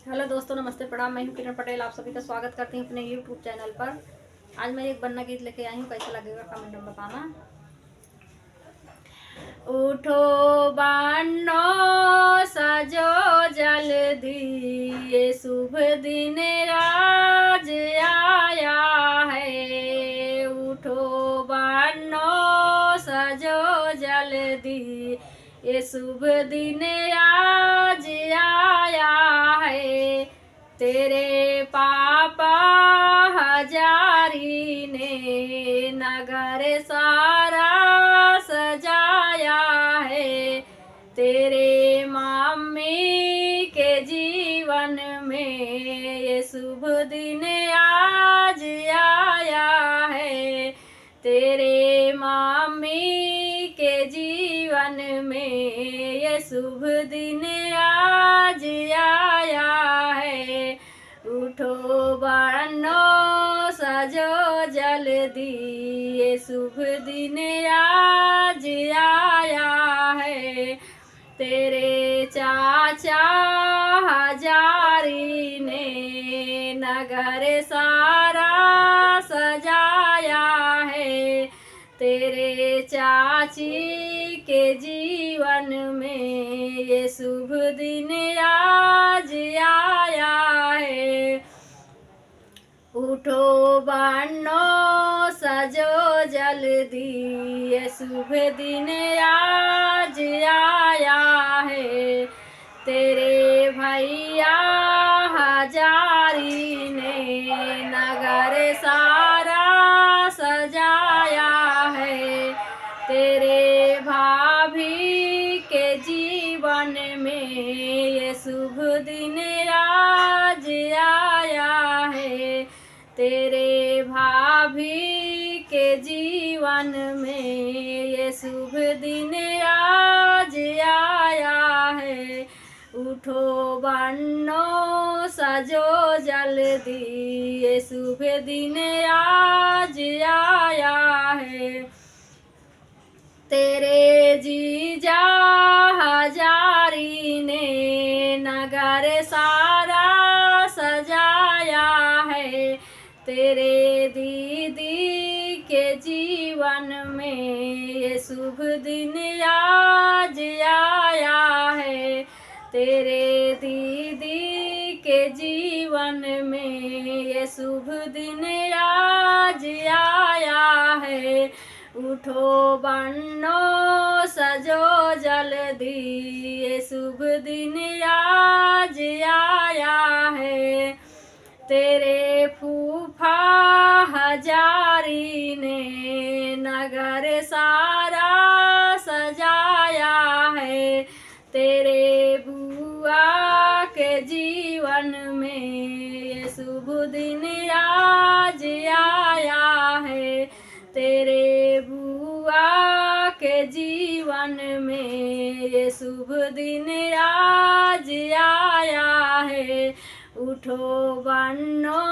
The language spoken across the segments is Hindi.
हेलो दोस्तों, नमस्ते, प्रणाम। मैं हूं किरण पटेल। आप सभी का स्वागत करती हूं अपने यूट्यूब चैनल पर। आज मैं एक बन्ना गीत लेके आई हूं, कैसा लगेगा कमेंट में बताना। उठो बानो सजो जल्दी, ये शुभ दिन आज आया है। उठो बानो सजो जल्दी, ये शुभ दिन आज आया है। तेरे पापा हजारी ने नगर सारा सजाया है। तेरे मम्मी के जीवन में ये शुभ दिन आज आया है। तेरे मम्मी के जीवन में ये शुभ दिन आज आया है। उठो बनो सजो जल्दी, ये शुभ दिन आज आया है। तेरे चाचा हजारी ने नगर सारा सजाया है। तेरे चाची के जीवन में ये शुभ दिन आज आया है। उठो बनो सजो जल्दी, ये शुभ दिन आज आया है। तेरे भैया हजारी ने नगर सारा सजाया है। तेरे भाभी के जीवन में ये शुभ दिन आज आया है। तेरे भाभी के जीवन में ये शुभ दिन आज आया है। उठो बनो सजो जल्दी, ये शुभ दिन आज आया है। तेरे जीजा हजारी ने नगर सारा सजाया है। तेरे दीदी के जीवन में ये शुभ दिन आज आया है। तेरे दीदी के जीवन में ये शुभ दिन आज आया है। उठो बनो सजो जल्दी, ये शुभ दिन आज आया है। तेरे फूफा हजारी ने नगर सारा सजाया है। तेरे बुआ के जीवन में ये शुभ दिन आज आया है। तेरे बुआ के जीवन में ये शुभ दिन आज आया है। उठो बनो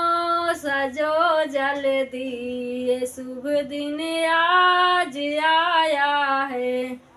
सजो जल्दी, ये शुभ दिन आज आया है।